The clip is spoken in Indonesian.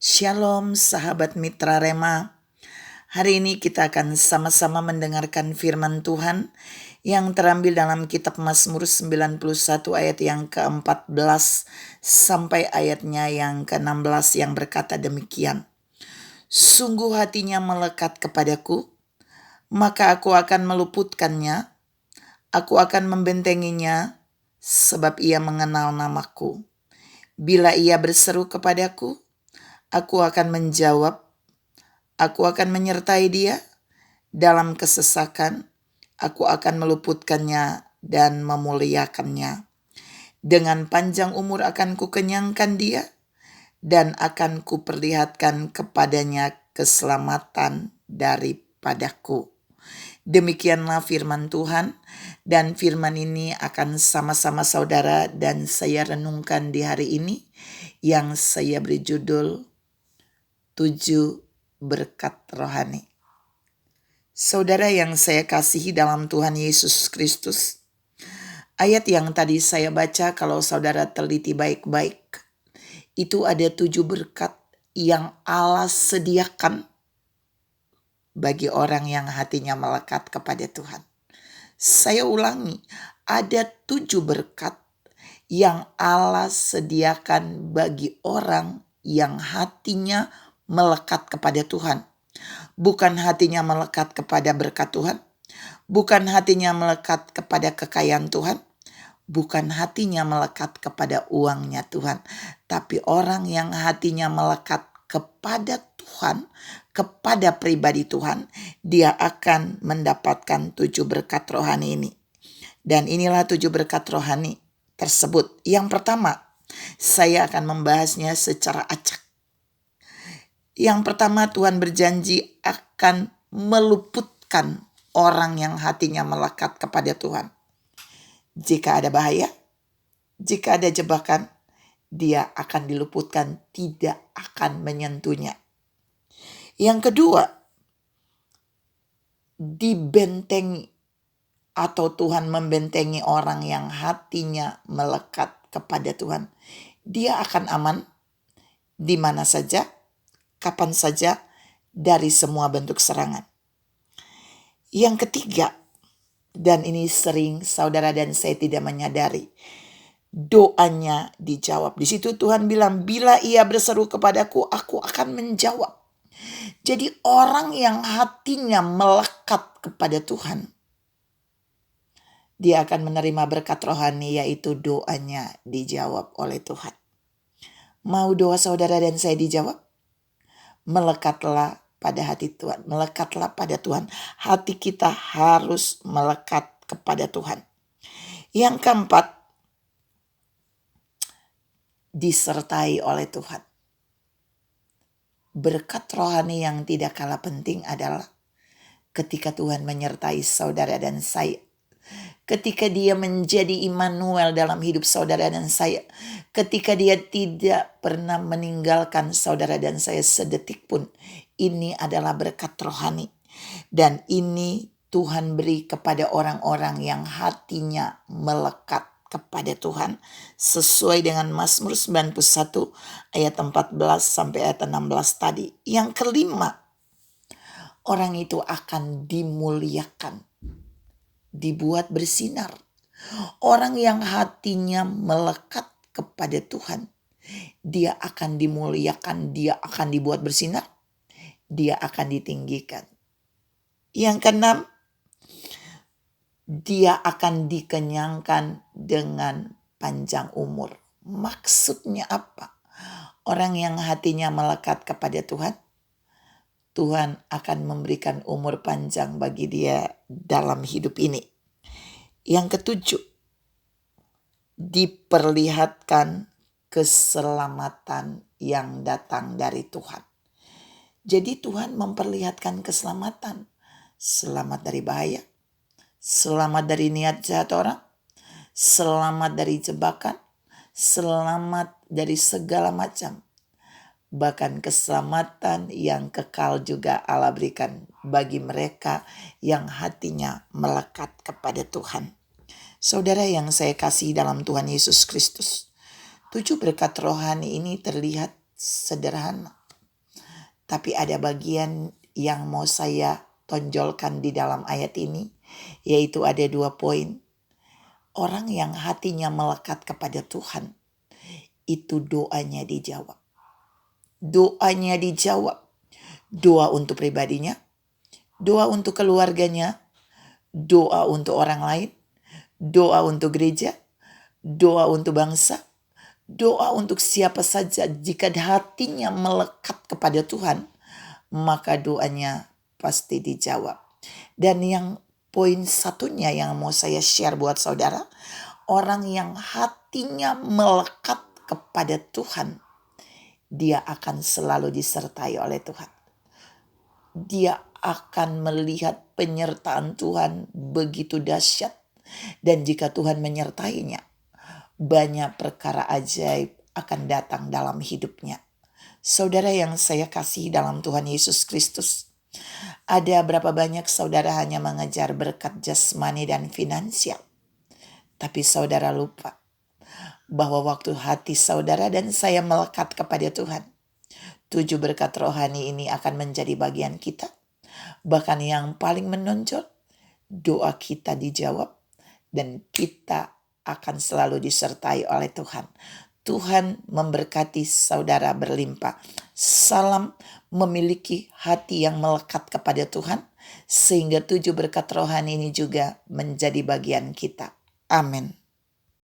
Shalom sahabat Mitra Rema. Hari ini kita akan sama-sama mendengarkan firman Tuhan yang terambil dalam kitab Mazmur 91 ayat yang ke-14 sampai ayatnya yang ke-16 yang berkata demikian. Sungguh hatinya melekat kepadaku, maka aku akan meluputkannya, aku akan membentenginya sebab ia mengenal namaku. Bila ia berseru kepadaku, aku akan menjawab, aku akan menyertai dia dalam kesesakan, aku akan meluputkannya dan memuliakannya. Dengan panjang umur akan kukenyangkan dia, dan akan kuperlihatkan kepadanya keselamatan daripadaku. Demikianlah firman Tuhan, dan firman ini akan sama-sama saudara dan saya renungkan di hari ini, yang saya beri judul 7 berkat rohani. Saudara yang saya kasihi dalam Tuhan Yesus Kristus, ayat yang tadi saya baca kalau saudara teliti baik-baik, itu ada 7 berkat yang Allah sediakan bagi orang yang hatinya melekat kepada Tuhan. Saya ulangi, ada 7 berkat yang Allah sediakan bagi orang yang hatinya melekat kepada Tuhan. Bukan hatinya melekat kepada berkat Tuhan, bukan hatinya melekat kepada kekayaan Tuhan, bukan hatinya melekat kepada uangnya Tuhan, tapi orang yang hatinya melekat kepada Tuhan, kepada pribadi Tuhan, dia akan mendapatkan 7 berkat rohani ini. Dan inilah 7 berkat rohani tersebut. Yang pertama, saya akan membahasnya secara acak. Yang pertama, Tuhan berjanji akan meluputkan orang yang hatinya melekat kepada Tuhan. Jika ada bahaya, jika ada jebakan, dia akan diluputkan, tidak akan menyentuhnya. Yang kedua, dibentengi atau Tuhan membentengi orang yang hatinya melekat kepada Tuhan. Dia akan aman di mana saja, kapan saja, dari semua bentuk serangan. Yang ketiga, dan ini sering saudara dan saya tidak menyadari, doanya dijawab. Di situ Tuhan bilang, bila ia berseru kepadaku, aku akan menjawab. Jadi orang yang hatinya melekat kepada Tuhan, dia akan menerima berkat rohani, yaitu doanya dijawab oleh Tuhan. Mau doa saudara dan saya dijawab? Melekatlah pada hati Tuhan, melekatlah pada Tuhan. Hati kita harus melekat kepada Tuhan. Yang keempat, disertai oleh Tuhan. Berkat rohani yang tidak kalah penting adalah ketika Tuhan menyertai saudara dan saya. Ketika dia menjadi Immanuel dalam hidup saudara dan saya. Ketika dia tidak pernah meninggalkan saudara dan saya sedetik pun. Ini adalah berkat rohani. Dan ini Tuhan beri kepada orang-orang yang hatinya melekat kepada Tuhan. Sesuai dengan Mazmur 91 ayat 14 sampai ayat 16 tadi. Yang kelima, orang itu akan dimuliakan, dibuat bersinar. Orang yang hatinya melekat kepada Tuhan, dia akan dimuliakan, dia akan dibuat bersinar, dia akan ditinggikan. Yang keenam, dia akan dikenyangkan dengan panjang umur. Maksudnya apa? Orang yang hatinya melekat kepada Tuhan, Tuhan akan memberikan umur panjang bagi dia dalam hidup ini. Yang ketujuh, diperlihatkan keselamatan yang datang dari Tuhan. Jadi Tuhan memperlihatkan keselamatan. Selamat dari bahaya, selamat dari niat jahat orang, selamat dari jebakan, selamat dari segala macam. Bahkan keselamatan yang kekal juga Allah berikan bagi mereka yang hatinya melekat kepada Tuhan. Saudara yang saya kasih dalam Tuhan Yesus Kristus, 7 berkat rohani ini terlihat sederhana. Tapi ada bagian yang mau saya tonjolkan di dalam ayat ini, yaitu ada 2 poin. Orang yang hatinya melekat kepada Tuhan, itu doanya dijawab. Doanya dijawab. Doa untuk pribadinya, doa untuk keluarganya, doa untuk orang lain, doa untuk gereja, doa untuk bangsa, doa untuk siapa saja. Jika hatinya melekat kepada Tuhan, maka doanya pasti dijawab. Dan yang poin satunya yang mau saya share buat saudara, orang yang hatinya melekat kepada Tuhan, dia akan selalu disertai oleh Tuhan. Dia akan melihat penyertaan Tuhan begitu dahsyat. Dan jika Tuhan menyertainya, banyak perkara ajaib akan datang dalam hidupnya. Saudara yang saya kasih dalam Tuhan Yesus Kristus, ada berapa banyak saudara hanya mengejar berkat jasmani dan finansial. Tapi saudara lupa bahwa waktu hati saudara dan saya melekat kepada Tuhan, 7 berkat rohani ini akan menjadi bagian kita. Bahkan yang paling menonjol, doa kita dijawab dan kita akan selalu disertai oleh Tuhan. Tuhan memberkati saudara berlimpah. Salam memiliki hati yang melekat kepada Tuhan, sehingga 7 berkat rohani ini juga menjadi bagian kita. Amin.